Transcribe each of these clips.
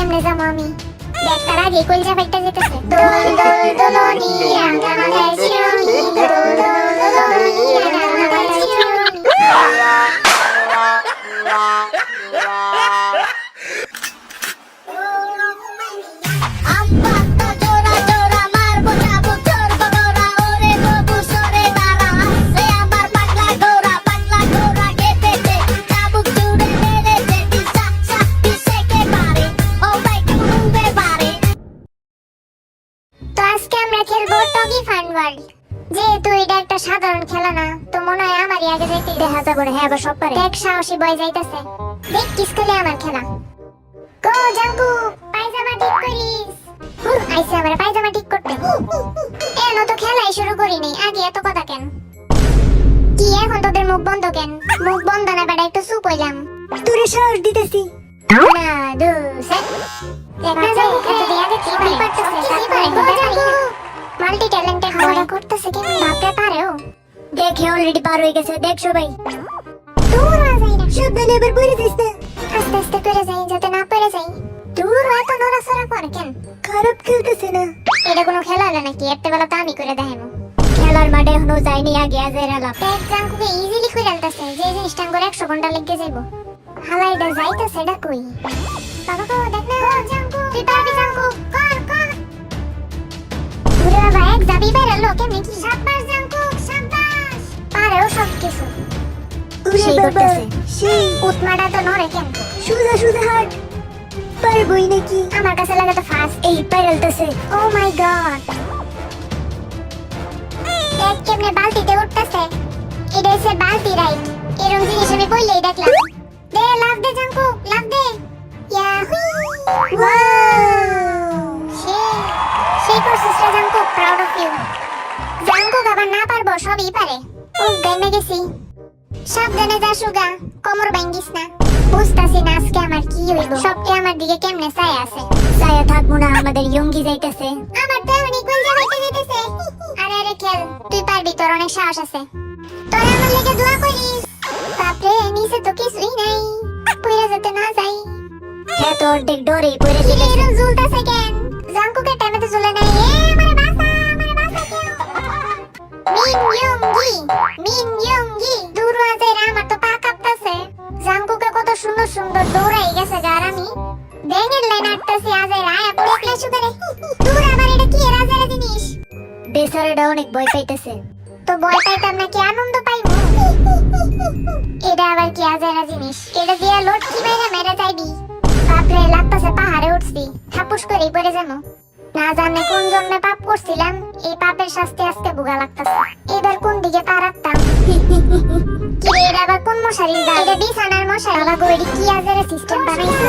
কেমনে যাবো আমি? দেখ তার আগে কলজা ফাইটটা যেতেছে। দোল দোল দোলনি রাঙা মাথায় শিরোনি, দোল দোল দোলনি রাঙা মাথায় শিরোনি। তো আজকে আমরা খেলবো টগি ফান ওয়ার্ল্ড। যেহেতু এটা একটা সাধারণ খেলা না, তো মনে হয় আমারই আগে যাইতে দেখা যাবে না। হ্যাঁ, আবার সব পারে। দেখ সাহসী বয় যাইতেছে। দেখ কিস খেলে আমার খেলা। গো জাঙ্কু, পায়জামা ঠিক করিস। আইসে আমার পায়জামা ঠিক করতে। এনো তো খেলাই শুরু করি নাই, আগে এত কথা কেন? কি এখন তোদের মুখ বন্ধ কেন? মুখ বন্ধ না বেটা, একটু চুপ হইলাম। তোরে সাহস দিতেছি। না দু সেট দেখা যায় এত দিয়ে আগে কি পারতেছে মাল্টি ট্যালেন্টেড হওয়া করতেছে কি ভাবতে পারেও। দেখে অলরেডি পার হয়ে গেছে, দেখ সবাই। দূর হয়ে যাই না, সাবধানে এবার পড়ে যাস না। আস্তে আস্তে করে যাই যাতে না পড়ে যাই। দূর এত নড়াচড়া করে কেন? খারাপ খেলতেছে না। এটা কোনো খেলা হলো নাকি? একটা বেলা তো আমি করে দেখাবো। খেলার মাঠে এখনো যায়নি, আগে আজের আলাপ। দেখ জাঙ্কুকে ইজিলি করে আনতেছে, যে জিনিসটা করে 100 ঘন্টা লেগে যাইবো। হালাইটা যাইতেছে এটা কই? বাবা গো দেখ না জাঙ্কু, তুই পারবি জাঙ্কু, কর কর। ওরে বাবা, এক যাবি বেরোলো কেমনে কি? সাব্বাস জাঙ্কু, সাব্বাস। পারেও সব কিছু। ওরে সেই বাবা, করতেছে। সেই উৎমাটা তো নড়ে কেন? সোজা সোজা হাট। পারবই নাকি? আমার কাছে লাগে তো ফার্স্ট। এই পাইরালতেছে। ও মাই গড, দেখ কেমনে বালতিতে উঠতেছে। এটা হচ্ছে বালতি রাইড। এরকম জিনিস আমি বললেই দেখলাম। দে লাভ দে জাঙ্কু, লাভ দে। ইয়াহু, ওয়াও, সেই করছিস রে জাঙ্কু, প্রাউড অফ ইউ। জাঙ্কু আবার না পারবো, সবই পারে। ও গাইমে গেছি। সাবধানে যা সুগা, কোমর ভাঙ্গিস না। বুঝতাছি না আজকে আমার কি হইব। সবটি আমার দিকে কেমনে চায় আছে। ছায়া থাকবো না, আমাদের ইয়ঙ্গি যাইতেছে। আমার তো অনেক গুলজা হইতে যেতেছে। আরে আরে খেল, তুই পারবি, তোর অনেক সাহস আছে। তোরা আমার লেগে দোয়া করিস। বাপরে, নিচে তো কিছুই নাই, পড়ে যেতে না যাই। হ্যাঁ, তো অর্ধেক ডরেই পড়ে কি গেছে। এরকম ঝুলতাছে কেন? জাঙ্কুকে টাইমে তো ঝুলে নাই। আমারে বাঁচা, আমারে বাঁচা কেউ। মিন ইয়ঙ্গি, দূর আছে রে, আমার তো পা কাঁপতাছে। জাঙ্কুকে কত সুন্দর সুন্দর দৌড়াই গেছে গার, আমি ব্যাঙের লাইন আটতাছি। আজের আয়া পড়ে সুগারে। দূর আবার এটা কি রাজার জিনিস? বেচারাটা অনেক ভয় পাইতেছে। তো ভয় পাইতাম নাকি আনন্দ পাইবো? এটা আবার কি আজারা জিনিস? এটা দিয়া লোট কি মেরে মেরে যাইবি? বাপরে, লাগতাছে পাহাড়ে উঠছি, ঠাপুস করেই পড়ে যাবো। না জানে কোন জন্মে পাপ করছিলাম, এই পাপের শাস্তি আজকে ভোগা লাগতাছে। এবার কোন দিকে পা রাখতাম? কি রে, এটা আবার কোন মশারি? এটা বিছানার মশারি। বাবা গো, এটা কি আজারা সিস্টেম বানাইছে?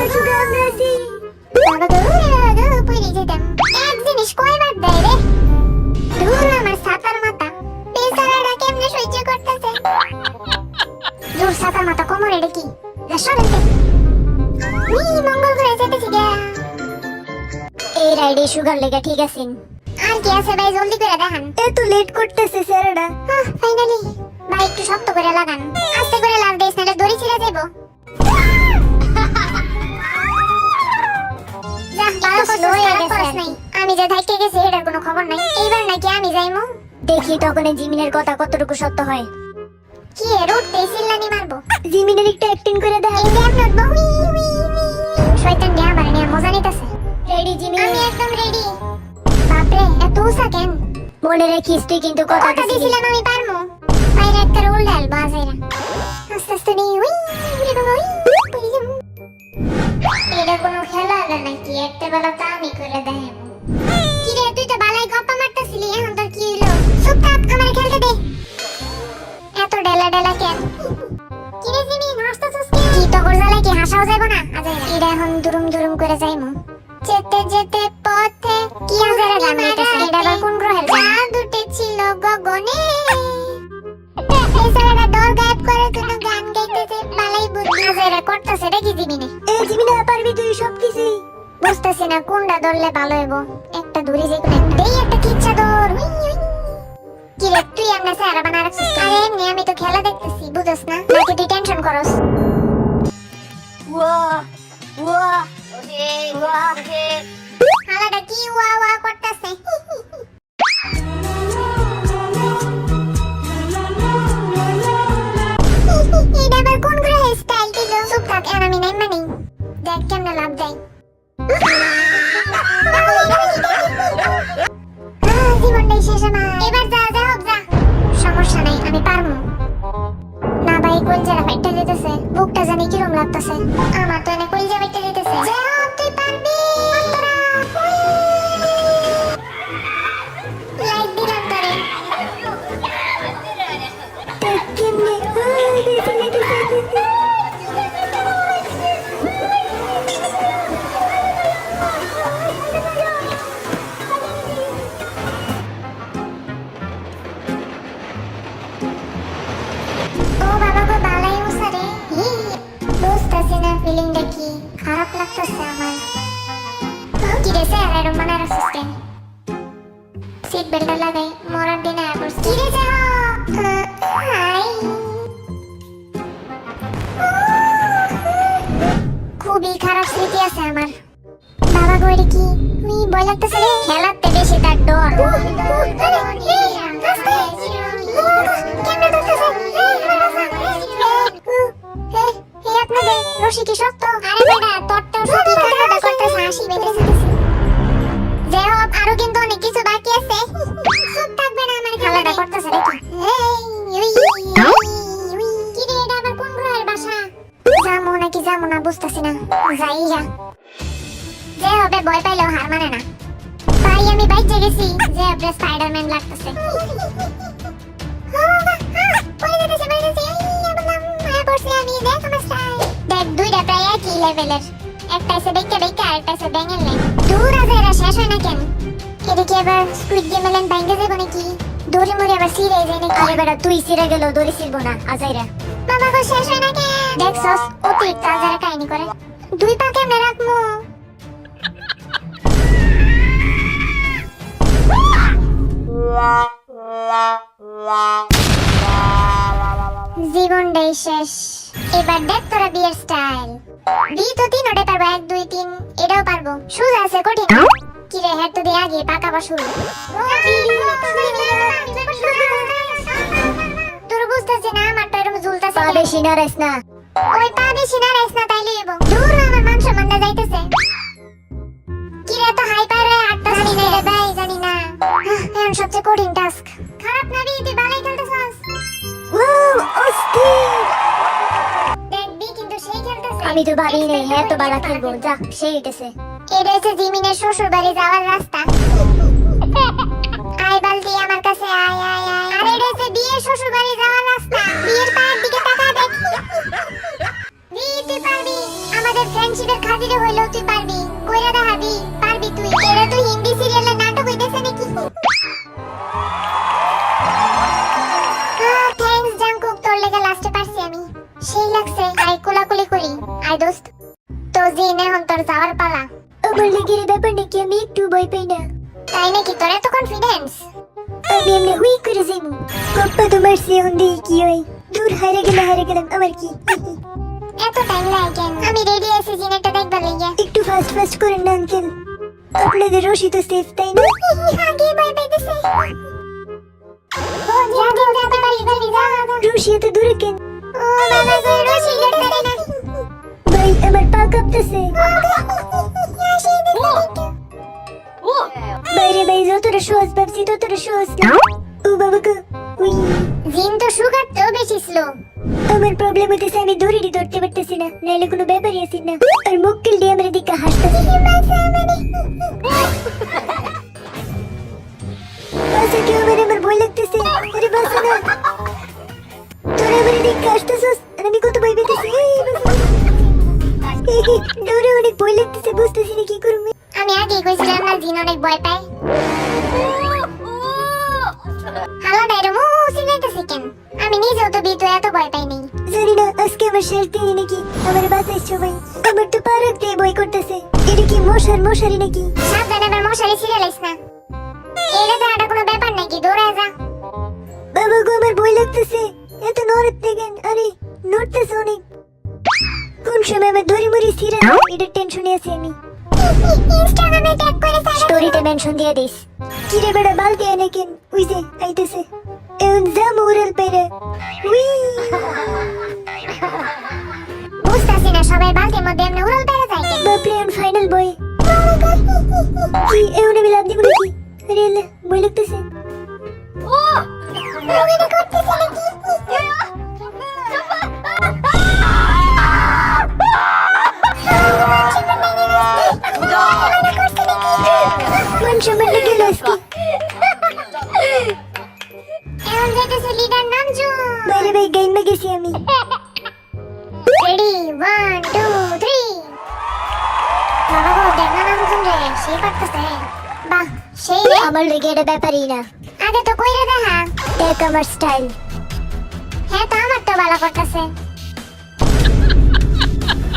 বাবা গো, পড়ে যেতাম। এক জিনিস কয়বার দেয় রে? ধুর আমার ছাতার মাথা, বেচারাটা কেমনে সহ্য করতেছে। দূর ছাতার মাথা, কোমর এটা কি? সরেন মঙ্গল করে যেতেছি গা। এই রাইডে সুগার লেগা ঠিক আছেন। আর কি আছে ভাই, জলদি করে দেখান। এত লেট করতেছে স্যারটা। ফাইনালি ভাই, একটু শক্ত করে লাগান, আস্তে করে লাভ দিস, নাহলে দড়ি ছিঁড়ে যাইবো। আমি যে থাইকে গেছি এটার কোনো খবর নাই। এইবার নাকি আমি যাইমু। দেখি তখন জিমিনের কথা কতটুকু সত্য হয়। কি এর উঠতে চিল্লানি মারবো? জিমিনের একটু অ্যাক্টিং করে দেখা। এই দেখ নট বহু শয়তান নিয়ে আমার নিয়ে মজা নিতেছে। Ready Jimmy? আমি একদম রেডি। বাপরে, এত উসা কেন? মনে রাখিস তুই কিন্তু কথা কথা দিছিলি। দিছিলাম আমি পারমু। বাইরে একটা রোল ডাল বাজাইরা আস্তে আস্তে নেই। উই উড়ে বাবা, উই পড়ে যাবো। এটা কোনো খেলা হলো নাকি? একটা বেলা তো আমি করে দেখাবো। কি রে, তুই তো বালাই গপ্পা মারতেছিলি, এখন তোর কি হলো? চুপ থাক, আমারে খেলতে দে। এত ডেলা ডেলা কেন? কি রে জিমি, হাসতেছিস কেন? কি তো করছালে কি হাসাও যাইবো না? আজাইরা এটা এখন দুরুম দুরুম করে যাইমু। যেতে যেতে পথে কি আজাইরা গান গাইতেছে? এটা আবার কোন গ্রহের গান? চাঁদ উঠেছিল গগনে, বেচারাটা ডর গায়েব করার জন্য গান গাইতেছে। বালাই বুদ্ধি আজাইরা করতেছে এটা কি জিমিনে? এই জিমিনা, পারবি তুই সবকিছুই। বুঝতেছি না কোনটা ধরলে ভালো হইব। একটা দূরে যে কোন একটা দেই, একটা কিচ্ছা ধর। কি রে, তুই এমনি স্যার বানা রাখছিস? আরে এমনি আমি তো খেলা দেখতেছি, বুঝছ না? নাকি তুই টেনশন করস? ওয়া ওয়া ওরে ওয়া কলজাটা ফাইটটা যেতেছে, বুকটা জানি কিরম লাগতেছে। আমার তো এনে কলজা ফাইটটা যেতেছে। তুই পারবি। লাইক দিলাম তোরে। ও বাবা গো বালাই মুসারে। বুঝতেছি না ফিলিংটা কি, খারাপ লাগতেছে আমার। কি রে স্যার এরম বানার অ্যাসিস্ট্যান্ট, সিট বেল্টটা লাগাই মরার দিনে আবার কি রে যা। হাই খুবই খারাপ স্মৃতি আছে আমার। বাবা গো এটা কি, তুই ভয় লাগতেছে রে। খেলাতে বেশি তার ডর। রশি কি শক্ত? আরে বেটা তোরটাও শক্ত, কাকাটা করতেছে হাসি বেঁধেছে। যে হোক আরো কিন্তু অনেক কিছু বাকি আছে। চুপ থাকবে না, আমার খেলাটা করতেছে নাকি? কি রে এটা আবার কোন গ্রহের বাসা? যামু নাকি যামু না বুঝতেছি না, যাই যা। যে হবে ভয় পাইলেও হার মানে না। তাই আমি বাইচে গেছি, যে হবে স্পাইডারম্যান লাগতেছে। দেখ দুইটা প্রায় একই লেভেলের, একটা এসে দেখতে দেখতে আরেকটা এসে ব্যাঙের লাইন। দূর আছে এরা শেষ হয় না কেন? এটা কি আবার স্কুইড গেম এলেন ভাঙ্গে যাবো নাকি? দড়ি মরে আবার সিরে যায় নাকি? আরে বেটা তুই সিরা গেল দড়ি ছিড়বো না আজাইরা। বাবা গো শেষ হয় না কেন? দেখছস অতিরিক্ত আজারে কাহিনী করে। দুই পা কেমনে রাখবো? জীবনটাই শেষ। এবার দেখ তোরা বিয়ের স্টাইল। বি তো তিন ওটা পারবো, 1 2 3 এটাও পারবো। সোজা আছে কঠিন। কি রে হেড তো দিয়ে আগে পাকা বা শুরু। তোর বুঝতেছি না আমার তো এরকম ঝুলতেছে। পা বেশি নাড়াইস না। ওই পা বেশি না রাইস না তাইলে হইব। দূর আমার মান সম্মানটা যাইতেছে। কি রে তো হাই পারে আটটা জানি না রে ভাই, জানি না। এখন সবচেয়ে কঠিন টাস্ক। খারাপ না তুই বালাই খেলতেছস। দেখবি কিন্তু সেই খেলতেছে। আমি তো ভাবি নেই হ্যাঁ তো বালা খেলবো, যা সেই উঠেছে। এটা হচ্ছে জিমিনের শ্বশুর বাড়ি যাওয়ার রাস্তা। আয় বালতি আমার কাছে আয় আয় আয়। আর এটা হচ্ছে বিয়ের শ্বশুর বাড়ি যাওয়ার রাস্তা। বিয়ের পায়ের দিকে তাকা দেখ। তুই পারবি, আমাদের ফ্রেন্ডশিপের খাতিরে হইলেও তুই পারবি। কইরা দেখাবি পারবি তুই। এটা তো হিন্দি সিরিয়ালের নাটক হইতেছে নাকি? থ্যাঙ্কস জাংকুক, তোর লেগে লাস্টে পারছি আমি। সেই লাগছে। আয় কোলাকুলি করি। আয় দোস্ত, তো জিন এখন তোর যাওয়ার পালা। আমার লেগে ব্যাপার নাকি, আমি একটু ভয় পাই না। তাই নাকি? তোর এত কনফিডেন্স? আমি এমনি হুই করে যাইমু। কপ্পা তোমার সে হন্দি কি হয়? দূর হারে গেলাম আমার কি। এত টাইম লাগে কেন? আমি রেডি আছি জিনেরটা দেখবার লাগিয়া। একটু ফাস্ট করেন না আঙ্কেল, আপনাদের রশি তো সেফ তাই না? আগে ভয় পাইতেছে। ও যা পারি যা। রশি এত দূরে কেন? ও বাবা গো রশি গেছে না। ভাই আমার পা কাঁপতেছে। বাইরে ভাই যতটা সহজ ভাবছি ততটা সহজ না। ও বাবা গো উই। জিন তো সুগার তো বেশি স্লো। আমার প্রবলেম হইতেছে আমি দড়িটি ধরতে পারতেছি না, নাইলে কোনো ব্যাপারই আছি না। আর মুক্কিল দিয়ে আমার দিকে হাসতেছে। বাসা কেউ আমার ভয় লাগতেছে। আরে বাসা না, তোরা আমার দিকে হাসতেছস আর আমি কত ভয় পেতেছি। ডরে অনেক ভয় লাগতেছে, বুঝতেছি না কি করবো। আমি আগে কইছিলাম না জিন অনেক ভয় পায়। হালা ডাইরো মু সিনাইতেছে কেন? আমি নিজেও তো বিতো এত ভয় পাই নাই। জানি না আজকে আমার শেষ দিন নাকি, আমার বাসায় সবাই আমার তো পা রাখতে ভয় করতেছে। এটা কি মশারি নাকি? সাবধানে আবার মশারি ছিঁড়ে লাইস না। এটা তো একটা কোনো ব্যাপার নাকি, দৌড়ায় যা। বাবা গো আমার ভয় লাগতেছে, এত নড়তে কেন? আরে নড়তেছে অনেক। কোন সময় আমার দড়ি মরি ছিঁড়ে এটা টেনশনে আছি আমি। ইনস্টাগ্রামে ট্যাগ করে স্টোরিতে মেনশন দিয়ে দিস। কি রে বেটা বালতি এনে কেন? ওই যে আইতেছে এখন যা মোরাল পেরে। উই বুঝতাছি না সবাই বালতির মধ্যে এমনি উড়াল পেরে যায় কেন? বাপরে এখন ফাইনাল বয় কি এখন আমি লাভ দিব নাকি? আরে আল্লাহ ভয় লাগতেছে। ও রোগীটা করতেছে নাকি? দিতেছি আমি। রেডি 1 2 3 বাবা গো দেখ না নতুন রে সে পারতেছে বাহ সেই রে আমার লেগে এটা ব্যাপারই না। আগে তো কইরে দেখা দেখ আমার স্টাইল। হ্যাঁ তো আমার তো ভালো করতেছে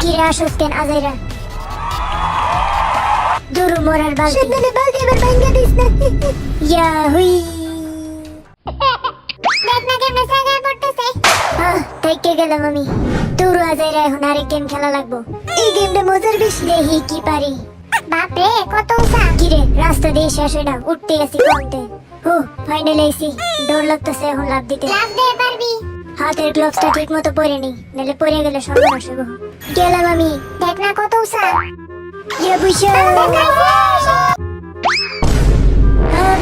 কি রে আসুস কেন আজাইরা? দুরু মরার বালতি। সাবধানে বালতি এবার ভাঙ্গা দিস না। ইয়া হুই। দেখ না কেমনে জায়গায় পড়তেছে থেকে গেলাম আমি। দুরু আজাইরা এখন আরেক গেম খেলা লাগবো। এই গেমটা মজার বেশি। দেখি কি পারি। বাপ রে কত উঁচা কি রে রাস্তা দিয়ে শেষ হয় না, উঠতে আসি কমতে। হো ফাইনালি আইছি। ডর লাগতেছে এখন লাভ দিতে। লাভ দিয়ে পারবি হাতের গ্লাভসটা ঠিক মতো পরে নি, নাহলে পরে গেলে সর্বনাশ হইব। গেলাম আমি। দেখ না কত উঁচা ইয়া বুইশা।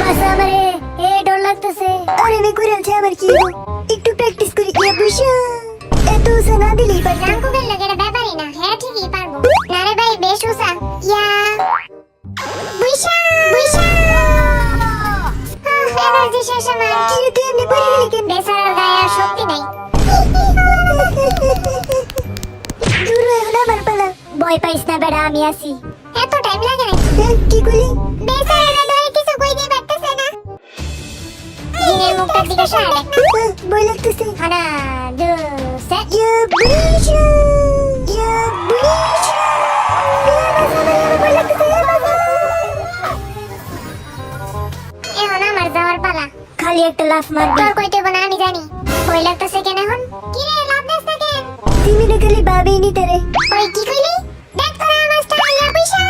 বাসা আমারে। এ ডর লাগতেছে। আরে আমি কইরালছি আমার কি হইব? একটু প্র্যাকটিস করি। ইয়া বুইশা। এত উঁচা না দিলেই পারতাম। জাঙ্কুকের লগে এটা ব্যাপারই না হ্যাঁ ঠিকই পারবো না রে ভাই বেশ উঁচা ইয়া বুইশা বুইশা এনার্জি শেষ আমার কি রে তুই এমনি পড়ে গেলি কেন? বেচারার গায়ে আর শক্তি নাই দূর এখন আমার পালা। ভয় পাইস না বেড়া, আমি আছি। এত টাইম লাগে নাকি কি কইলি? বেচারারা ধরে কিছু কই দিয়ে পারতেছে না দিনের মুখটার দিকে সরে দেখ ভয় লাগতেছে। হানা দু সেট ইয়া বুইশা। ইয়া বুইশা। ভয় লাগতেছে। এখন আমার যাওয়ার পালা খালি একটা লাফ মারবি। তোর কইতে না আমি জানি ভয় লাগতেছে কেন এখন কি রে লাভ দিস না কেন জিমিনে খালি ভাবেই নি তারে। ওই কি কইলি দেখ তোরা আমার স্টাইল ইয়া বুইশা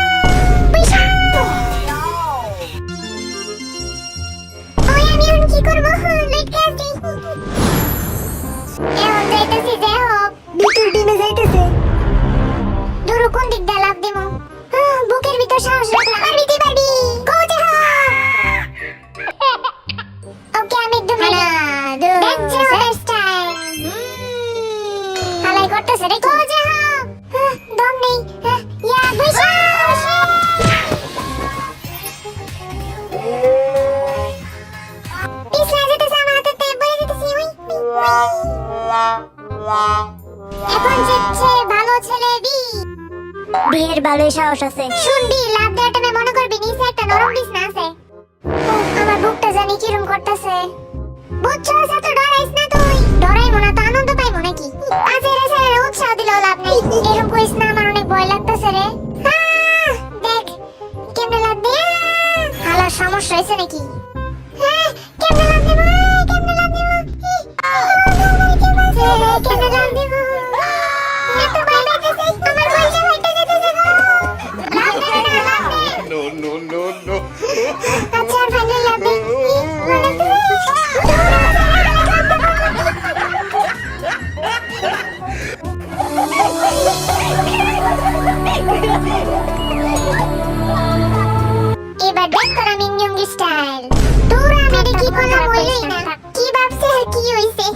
বুইশা ওই আমি এখন কি করবো লইটকে আছি এখন যাইতেছি যে হোক ভিতর ডিমে যাইতেছে। দূর কোন দিক দিয়ে লাভ দিমু বুকের ভিতর সাহস রাখলাম পারবি তুই পারবি গো যে হোক ওকে আমি একদম রেডি দেখ যে হোক স্টাইল হালাই করতেছে রে গো যে হোক দম নেই ইয়া বুইশা পিছলা যেতেছে আমার হাতে তে বলে যেতেছি উই এখন যেচ্ছে ভালো ছেলে বি বিয়ের ভালোই সাহস আছে। শুনবি লাভ দেওয়ার টাইমে মনে করবি নিচে একটা নরম বিছনা আছে আমার বুকটা জানি কিরম করতেছে বুঝছো এত ডরাইস না তুই ডরাই মনে তো আনন্দ পাইবো নাকি আজের এসে উৎসাহ দিলেও লাভ নেই এরকম কইস না আমার অনেক ভয় লাগতেছে রে দেখ কেমনে লাভ দে হালার সমস্যা হয়েছে নাকি কেমনে লাভ দেবো কেমনে লাভ দেবো কেমনে লাভ দেবো এত ভয় লাগতেছে আমার বলছে ভাইটা যেতেছে গো লাভ দে না লাভ দে No, no, no, no. আচ্ছা ফাইনাল লাভ দে এবার দেখ তোরা মিনিয়ঙ্গি স্টাইল তোরা মেরে কি করলাম হইলই না কি ভাবছে আর কি হইছে